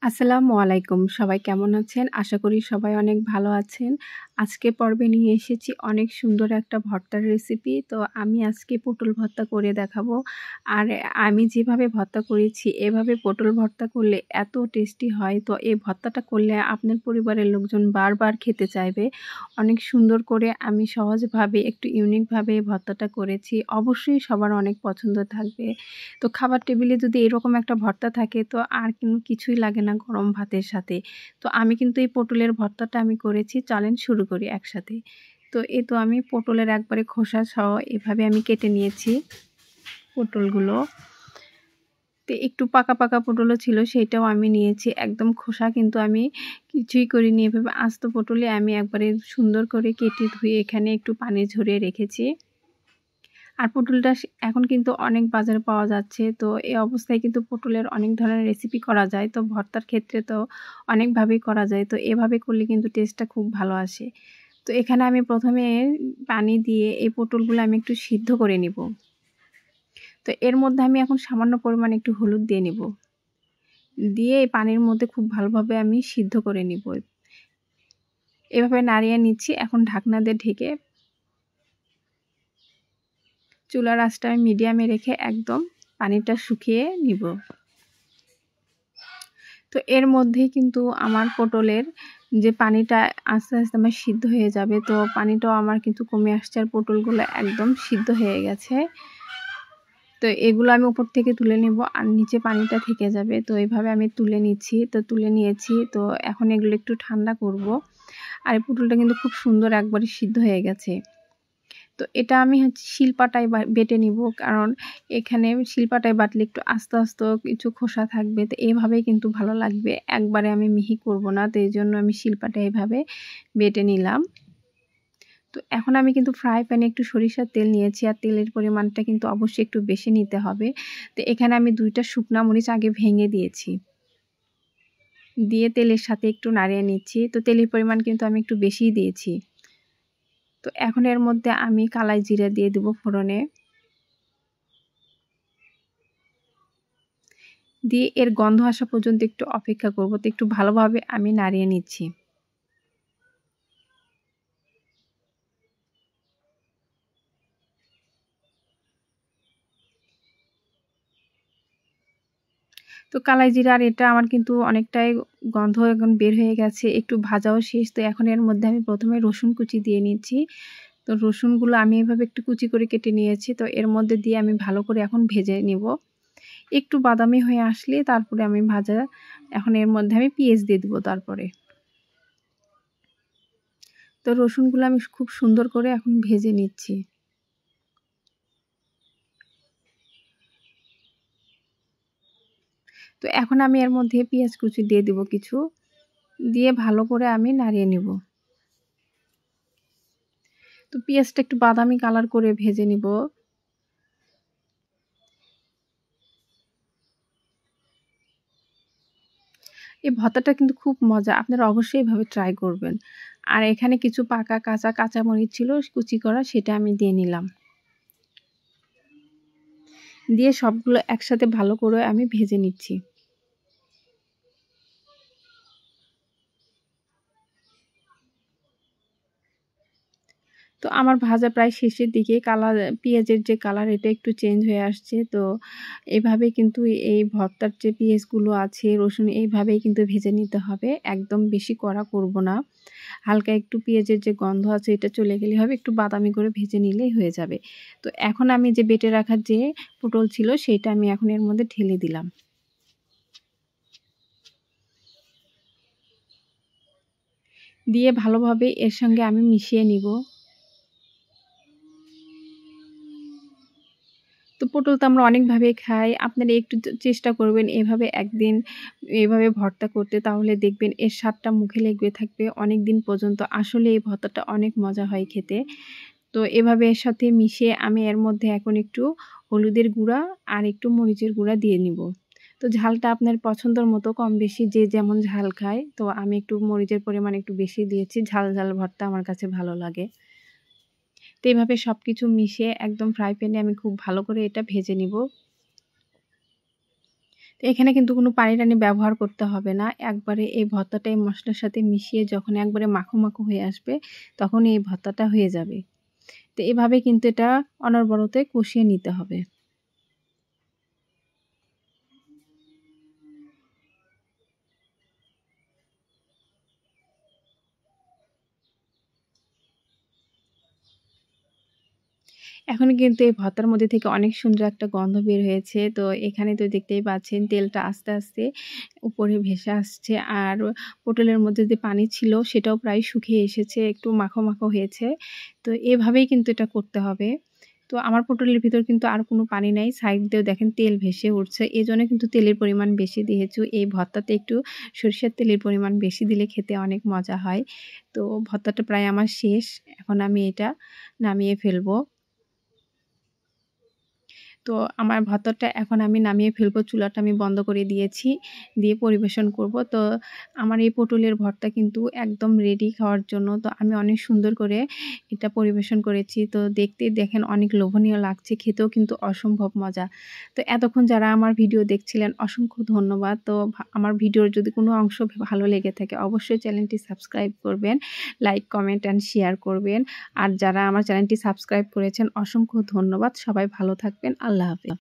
আসসালামু আলাইকুম। সবাই কেমন আছেন? আশা করি সবাই অনেক ভালো আছেন। আজকে পর্বে নিয়ে এসেছি অনেক সুন্দর একটা ভর্তার রেসিপি। তো আমি আজকে পটল ভর্তা করে দেখাবো। আর আমি যেভাবে ভর্তা করেছি এভাবে পটল ভর্তা করলে এত টেস্টি হয়। তো এই ভর্তাটা করলে আপনার পরিবারের লোকজন বারবার খেতে চাইবে। অনেক সুন্দর করে আমি সহজভাবে একটু ইউনিকভাবে এই ভর্তাটা করেছি। অবশ্যই সবার অনেক পছন্দ থাকবে। তো খাবার টেবিলে যদি এরকম একটা ভর্তা থাকে তো আর কিছুই লাগে না গরম ভাতের সাথে। তো আমি কিন্তু এই পটলের ভর্তাটা আমি করেছি। চলেন শুরু করি একসাথে। তো এই তো আমি পটলের একবারে খোসা সহ এভাবে আমি কেটে নিয়েছি পটলগুলো। তো একটু পাকা পাকা পটলও ছিল সেইটাও আমি নিয়েছি। একদম খোসা কিন্তু আমি কিছুই করিনি। এভাবে আস্ত পটলে আমি একবারে সুন্দর করে কেটে ধুয়ে এখানে একটু পানি ঝরিয়ে রেখেছি। আর পটলটা এখন কিন্তু অনেক বাজারে পাওয়া যাচ্ছে। তো এই অবস্থায় কিন্তু পটলের অনেক ধরনের রেসিপি করা যায়। তো ভর্তার ক্ষেত্রে তো অনেকভাবেই করা যায়। তো এভাবে করলে কিন্তু টেস্টটা খুব ভালো আসে। তো এখানে আমি প্রথমে পানি দিয়ে এই পটলগুলো আমি একটু সিদ্ধ করে নিব। তো এর মধ্যে আমি এখন সামান্য পরিমাণে একটু হলুদ দিয়ে নিব। দিয়ে এই পানির মধ্যে খুব ভালোভাবে আমি সিদ্ধ করে নিব। এভাবে নাড়িয়ে নিচ্ছি। এখন ঢাকনা দিয়ে ঢেকে চুলার আঁচটা আমি মিডিয়ামে রেখে একদম পানিটা শুকিয়ে নিব। তো এর মধ্যেই কিন্তু আমার পটলের যে পানিটা আস্তে আস্তে আমার সিদ্ধ হয়ে যাবে। তো পানিটাও আমার কিন্তু কমে আসছে আর পটলগুলো একদম সিদ্ধ হয়ে গেছে। তো এগুলো আমি উপর থেকে তুলে নিব আর নিচে পানিটা থেকে যাবে। তো এইভাবে আমি তুলে নিচ্ছি। তো তুলে নিয়েছি। তো এখন এগুলো একটু ঠান্ডা করব। আর এই পটলটা কিন্তু খুব সুন্দর একবারে সিদ্ধ হয়ে গেছে। তো এটা আমি শিলপাটায় বেটে নিব, কারণ এখানে শিলপাটায় বাটলে একটু আস্তে আস্তে কিছু খোসা থাকবে। তো এইভাবেই কিন্তু ভালো লাগবে, একবারে আমি মিহি করব না। তো এই জন্য আমি শিলপাটায় এভাবে বেটে নিলাম। তো এখন আমি কিন্তু ফ্রাই প্যানে একটু সরিষার তেল নিয়েছি আর তেলের পরিমাণটা কিন্তু অবশ্যই একটু বেশি নিতে হবে। তো এখানে আমি 2টা শুকনা মরিচ আগে ভেঙে দিয়েছি, দিয়ে তেলের সাথে একটু নাড়িয়ে নিচ্ছি। তো তেলের পরিমাণ কিন্তু আমি একটু বেশিই দিয়েছি। তো এখন এর মধ্যে আমি কালাই জিরা দিয়ে দেব ফোড়নে, দিয়ে এর গন্ধ আসা পর্যন্ত একটু অপেক্ষা করব। তো একটু ভালোভাবে আমি নাড়িয়ে নিচ্ছি। তো কালাই জিরা আর এটা আমার কিন্তু অনেকটাই গন্ধ এখন বের হয়ে গেছে, একটু ভাজাও শেষ। তো এখন এর মধ্যে আমি প্রথমে রসুন কুচি দিয়ে নিচ্ছি। তো রসুনগুলো আমি এভাবে একটু কুচি করে কেটে নিয়েছি। তো এর মধ্যে দিয়ে আমি ভালো করে এখন ভেজে নিব। একটু বাদামি হয়ে আসলে তারপরে আমি এখন এর মধ্যে আমি পেঁয়াজ দিয়ে দিব তারপরে। তো রসুনগুলো আমি খুব সুন্দর করে এখন ভেজে নিচ্ছি। তো এখন আমি এর মধ্যে পেঁয়াজ কুচি দিয়ে দিব কিছু, দিয়ে ভালো করে আমি নাড়িয়ে নিব। তো পেঁয়াজটা একটু বাদামি কালার করে ভেজে নিব। এই ভর্তাটা কিন্তু খুব মজা, আপনারা অবশ্যই এভাবে ট্রাই করবেন। আর এখানে কিছু পাকা কাঁচামরিচ ছিল কুচি করা, সেটা আমি দিয়ে নিলাম। দিয়ে সবগুলো একসাথে ভালো করে আমি ভেজে নিচ্ছি। তো আমার ভাজা প্রায় শেষের দিকে, পেঁয়াজের যে কালার এটা একটু চেঞ্জ হয়ে আসছে। তো এভাবে কিন্তু এই ভর্তার যে পেঁয়াজগুলো আছে, রসুন, এইভাবেই কিন্তু ভেজে নিতে হবে। একদম বেশি কড়া করব না। হালকা একটু পেঁয়াজের যে গন্ধ আছে এটা চলে গেলেই হবে, একটু বাদামি করে ভেজে নিলেই হয়ে যাবে। তো এখন আমি যে বেটে রাখার যে পটল ছিল সেইটা আমি এখন এর মধ্যে ঢেলে দিলাম। দিয়ে ভালোভাবে এর সঙ্গে আমি মিশিয়ে নিব। তো পটল তো আমরা অনেকভাবেই খাই। আপনারা একটু চেষ্টা করবেন এভাবে একদিন এভাবে ভর্তা করতে, তাহলে দেখবেন এর স্বাদটা মুখে লেগে থাকবে অনেকদিন পর্যন্ত। আসলে এই ভর্তাটা অনেক মজা হয় খেতে। তো এভাবে এর সাথে মিশিয়ে আমি এর মধ্যে এখন একটু হলুদের গুঁড়া আর একটু মরিচের গুঁড়া দিয়ে নিব। তো ঝালটা আপনার পছন্দের মতো কম বেশি যে যেমন ঝাল খায়। তো আমি একটু মরিচের পরিমাণ একটু বেশি দিয়েছি। ঝাল ভর্তা আমার কাছে ভালো লাগে। তো এভাবে সবকিছু মিশিয়ে একদম ফ্রাই প্যানে আমি খুব ভালো করে এটা ভেজে নিব। তো এখানে কিন্তু কোনো পানি-টানি ব্যবহার করতে হবে না। একবারে এই ভর্তাটা এই মসলার সাথে মিশিয়ে যখন একবারে মাখো, মাখো হয়ে আসবে তখনই এই ভর্তাটা হয়ে যাবে। তো এভাবে কিন্তু এটা অনবরত কষিয়ে নিতে হবে। এখন কিন্তু এই ভর্তার মধ্যে থেকে অনেক সুন্দর একটা গন্ধ বের হয়েছে। তো এখানে তো দেখতেই পাচ্ছেন তেলটা আস্তে, আস্তে উপরে ভেসে আসছে। আর পটলের মধ্যে যে পানি ছিল সেটাও প্রায় শুকিয়ে এসেছে। একটু মাখো, মাখো হয়েছে। তো এভাবেই কিন্তু এটা করতে হবে। তো আমার পটলের ভিতর কিন্তু আর কোনো পানি নাই। সাইড দিয়েও দেখেন তেল ভেসে উঠছে। এজন্য কিন্তু তেলের পরিমাণ বেশি দিয়েছি। এই ভর্তাতে একটু সরিষার তেলের পরিমাণ বেশি দিলে খেতে অনেক মজা হয়। তো ভর্তাটা প্রায় আমার শেষ। এখন আমি এটা নামিয়ে ফেলবো। তো আমার ভর্তাটা এখন আমি নামিয়ে ফেলবো। চুলাটা আমি বন্ধ করে দিয়েছি। দিয়ে পরিবেশন করব। তো আমার এই পটলের ভর্তা কিন্তু একদম রেডি খাওয়ার জন্য। তো আমি অনেক সুন্দর করে এটা পরিবেশন করেছি। তো দেখতেই দেখেন অনেক লোভনীয় লাগছে। খেতেও কিন্তু অসম্ভব মজা। তো এতক্ষণ যারা আমার ভিডিও দেখছিলেন অসংখ্য ধন্যবাদ। তো আমার ভিডিওর যদি কোনো অংশ ভালো লেগে থাকে অবশ্যই চ্যানেলটি সাবস্ক্রাইব করবেন। লাইক, কমেন্ট অ্যান্ড শেয়ার করবেন। আর যারা আমার চ্যানেলটি সাবস্ক্রাইব করেছেন অসংখ্য ধন্যবাদ। সবাই ভালো থাকবেন। আল্লাহ হাফেজ।